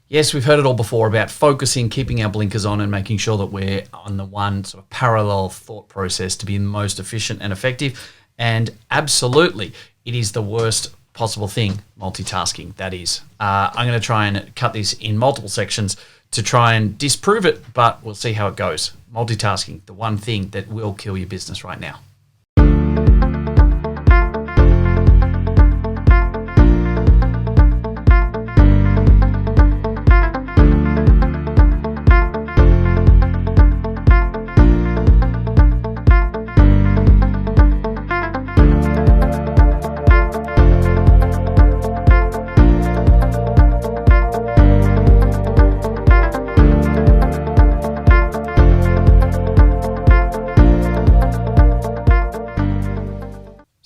Yes, we've heard it all before about focusing, keeping our blinkers on and making sure that we're on the one sort of parallel thought process to be most efficient and effective. And absolutely, it is the worst possible thing, multitasking, that is. I'm going to try and cut this in multiple sections to try and disprove it, but we'll see how it goes. Multitasking, the one thing that will kill your business right now.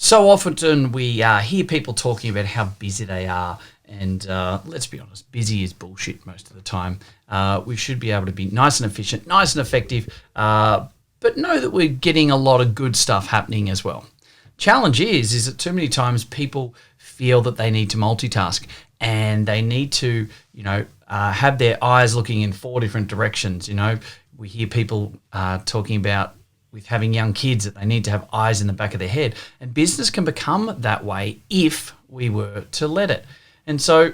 So often we hear people talking about how busy they are, and let's be honest, busy is bullshit most of the time. We should be able to be nice and efficient, nice and effective, but know that we're getting a lot of good stuff happening as well. Challenge is that too many times people feel that they need to multitask and they need to, have their eyes looking in 4 different directions. We hear people talking about with having young kids that they need to have eyes in the back of their head. And business can become that way if we were to let it. And so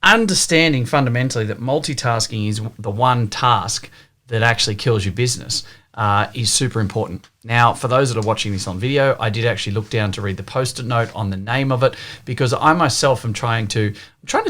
understanding fundamentally that multitasking is the one task that actually kills your business is super important. Now, for those that are watching this on video, I did actually look down to read the post-it note on the name of it because I myself am trying to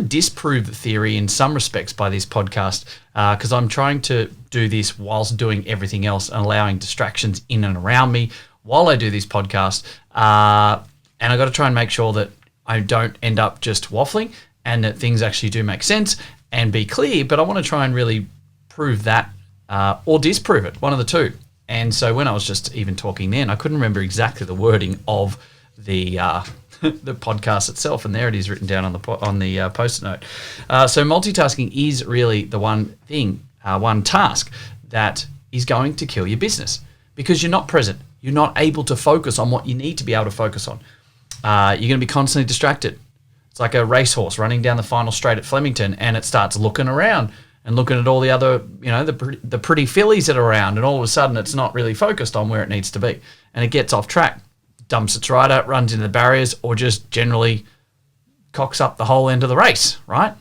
disprove the theory in some respects by this podcast because I'm trying to do this whilst doing everything else and allowing distractions in and around me while I do this podcast. And I got to try and make sure that I don't end up just waffling and that things actually do make sense and be clear, but I want to try and really prove that or disprove it, one of the two. And so when I was just even talking then, I couldn't remember exactly the wording of the the podcast itself, and there it is written down on the post-it note. So multitasking is really the one thing, one task that is going to kill your business because you're not present. You're not able to focus on what you need to be able to focus on. You're going to be constantly distracted. It's like a racehorse running down the final straight at Flemington, and it starts looking around and looking at all the other, the pretty fillies that are around, and all of a sudden it's not really focused on where it needs to be. And it gets off track, dumps its rider, runs into the barriers, or just generally cocks up the whole end of the race, right?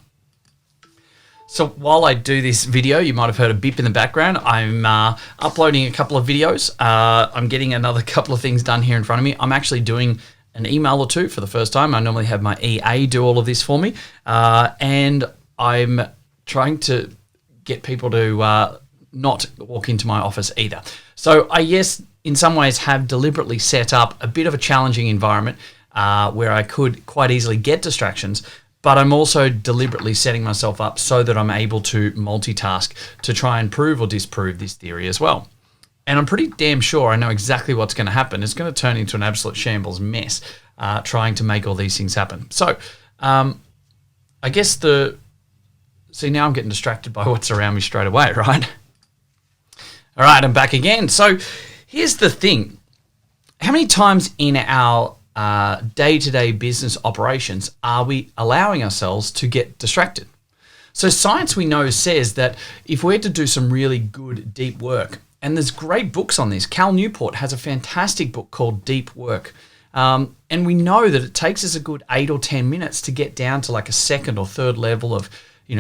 So while I do this video, you might have heard a beep in the background. I'm uploading a couple of videos. I'm getting another couple of things done here in front of me. I'm actually doing an email or two for the first time. I normally have my EA do all of this for me. And I'm trying to get people to not walk into my office either. So I, yes, in some ways have deliberately set up a bit of a challenging environment where I could quite easily get distractions, but I'm also deliberately setting myself up so that I'm able to multitask to try and prove or disprove this theory as well. And I'm pretty damn sure I know exactly what's going to happen. It's going to turn into an absolute shambles mess trying to make all these things happen. So I guess see, now I'm getting distracted by what's around me straight away, right? All right, I'm back again. So here's the thing. How many times in our day-to-day business operations are we allowing ourselves to get distracted? So science, we know, says that if we're to do some really good deep work, and there's great books on this. Cal Newport has a fantastic book called Deep Work. And we know that it takes us a good 8 or 10 minutes to get down to like a second or third level of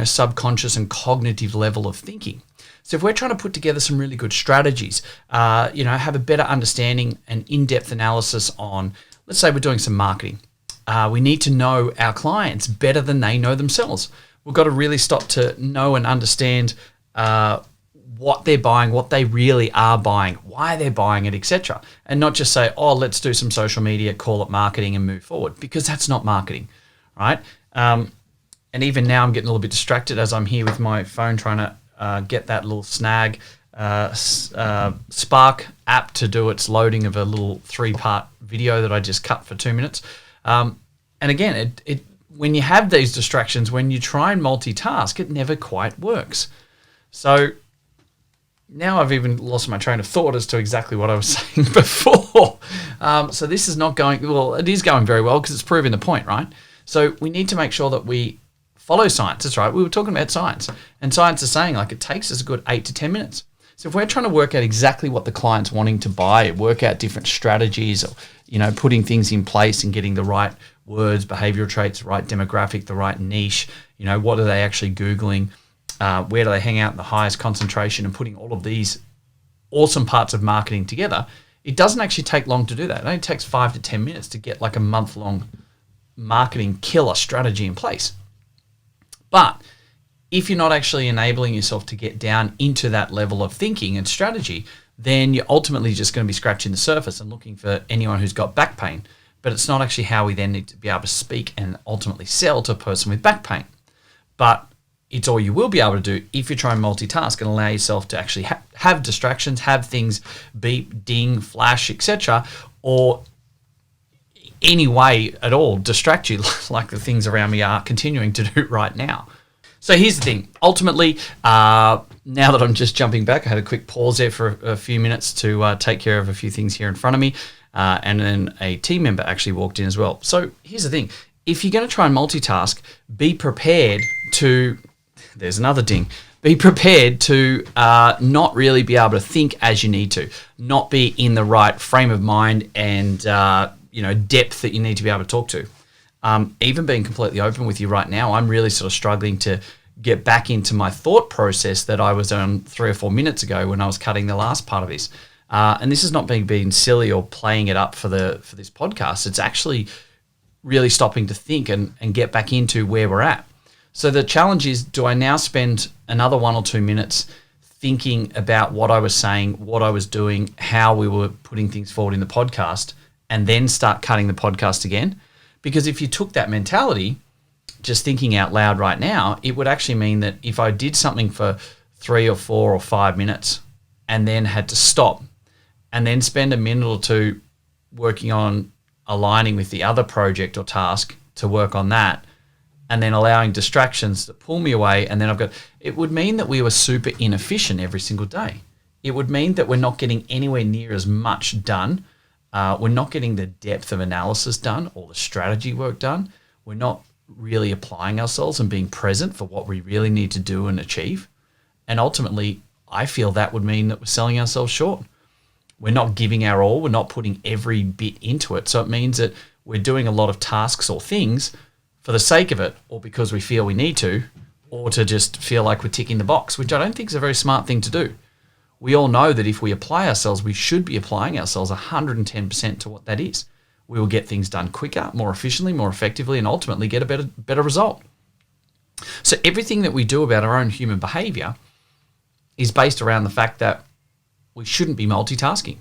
subconscious and cognitive level of thinking. So if we're trying to put together some really good strategies, have a better understanding and in-depth analysis on, let's say we're doing some marketing. We need to know our clients better than they know themselves. We've got to really stop to know and understand what they're buying, what they really are buying, why they're buying it, etc. And not just say, oh, let's do some social media, call it marketing and move forward, because that's not marketing, right? And even now I'm getting a little bit distracted as I'm here with my phone trying to get that little snag Spark app to do its loading of a little 3-part video that I just cut for 2 minutes. And again, when you have these distractions, when you try and multitask, it never quite works. So now I've even lost my train of thought as to exactly what I was saying before. So this is not going, well, it is going very well because it's proving the point, right? So we need to make sure that we Follow science. That's right. We were talking about science. And science is saying like it takes us a good 8 to 10 minutes. So if we're trying to work out exactly what the client's wanting to buy, work out different strategies, or, putting things in place and getting the right words, behavioral traits, the right demographic, the right niche, what are they actually Googling, where do they hang out in the highest concentration, and putting all of these awesome parts of marketing together, it doesn't actually take long to do that. It only takes 5 to 10 minutes to get like a month-long marketing killer strategy in place. But if you're not actually enabling yourself to get down into that level of thinking and strategy, then you're ultimately just going to be scratching the surface and looking for anyone who's got back pain. But it's not actually how we then need to be able to speak and ultimately sell to a person with back pain. But it's all you will be able to do if you try and multitask and allow yourself to actually have distractions, have things beep, ding, flash, etc., or any way at all distract you like the things around me are continuing to do right now. So here's the thing. Ultimately, now that I'm just jumping back, I had a quick pause there for a few minutes to take care of a few things here in front of me, and then a team member actually walked in as well. So here's the thing. If you're going to try and multitask, be prepared to, there's another ding, be prepared to not really be able to think as you need to, not be in the right frame of mind and depth that you need to be able to talk to. Even being completely open with you right now, I'm really sort of struggling to get back into my thought process that I was on 3 or 4 minutes ago when I was cutting the last part of this. And this is not being silly or playing it up for this podcast. It's actually really stopping to think and get back into where we're at. So the challenge is, do I now spend another 1 or 2 minutes thinking about what I was saying, what I was doing, how we were putting things forward in the podcast, and then start cutting the podcast again? Because if you took that mentality, just thinking out loud right now, it would actually mean that if I did something for 3 or 4 or 5 minutes and then had to stop and then spend a minute or two working on aligning with the other project or task to work on that, and then allowing distractions to pull me away, and then it would mean that we were super inefficient every single day. It would mean that we're not getting anywhere near as much done. We're not getting the depth of analysis done or the strategy work done. We're not really applying ourselves and being present for what we really need to do and achieve. And ultimately, I feel that would mean that we're selling ourselves short. We're not giving our all. We're not putting every bit into it. So it means that we're doing a lot of tasks or things for the sake of it, or because we feel we need to, or to just feel like we're ticking the box, which I don't think is a very smart thing to do. We all know that if we apply ourselves, we should be applying ourselves 110% to what that is. We will get things done quicker, more efficiently, more effectively, and ultimately get a better result. So everything that we do about our own human behavior is based around the fact that we shouldn't be multitasking.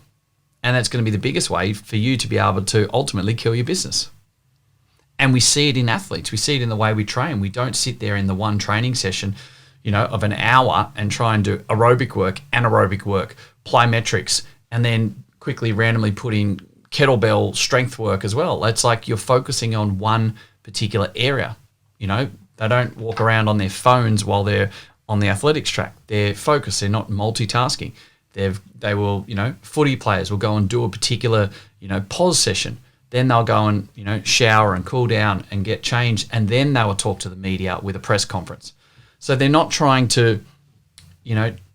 And that's going to be the biggest way for you to be able to ultimately kill your business. And we see it in athletes. We see it in the way we train. We don't sit there in the one training session of an hour and try and do aerobic work, anaerobic work, plyometrics, and then quickly randomly put in kettlebell strength work as well. It's like you're focusing on one particular area. They don't walk around on their phones while they're on the athletics track. They're focused. They're not multitasking. They will, footy players will go and do a particular, pause session. Then they'll go and, shower and cool down and get changed. And then they will talk to the media with a press conference. So they're not trying to,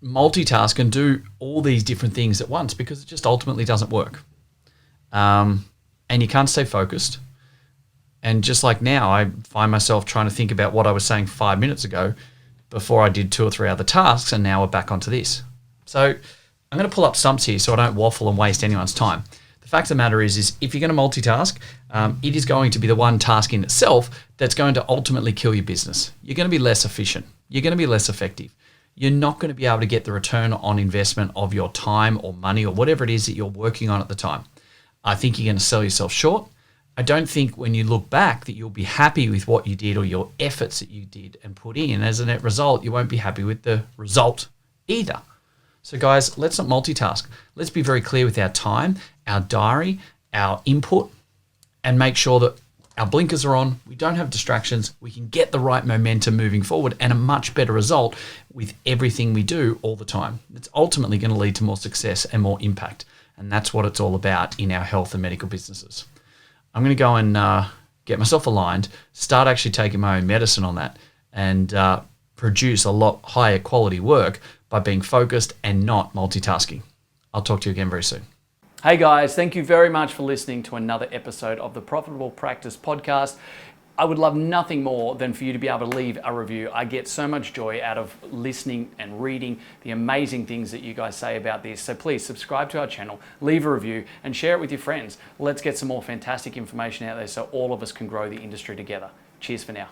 multitask and do all these different things at once, because it just ultimately doesn't work. And you can't stay focused. And just like now, I find myself trying to think about what I was saying 5 minutes ago before I did 2 or 3 other tasks, and now we're back onto this. So I'm going to pull up stumps here so I don't waffle and waste anyone's time. The fact of the matter is if you're going to multitask, it is going to be the one task in itself that's going to ultimately kill your business. You're going to be less efficient. You're going to be less effective. You're not going to be able to get the return on investment of your time or money or whatever it is that you're working on at the time. I think you're going to sell yourself short. I don't think when you look back that you'll be happy with what you did or your efforts that you did and put in. As a net result, you won't be happy with the result either. So guys, let's not multitask. Let's be very clear with our time, our diary, our input, and make sure that our blinkers are on, we don't have distractions, we can get the right momentum moving forward and a much better result with everything we do all the time. It's ultimately going to lead to more success and more impact. And that's what it's all about in our health and medical businesses. I'm going to go and get myself aligned, start actually taking my own medicine on that, and produce a lot higher quality work by being focused and not multitasking. I'll talk to you again very soon. Hey guys, thank you very much for listening to another episode of the Profitable Practice Podcast. I would love nothing more than for you to be able to leave a review. I get so much joy out of listening and reading the amazing things that you guys say about this. So please subscribe to our channel, leave a review, and share it with your friends. Let's get some more fantastic information out there so all of us can grow the industry together. Cheers for now.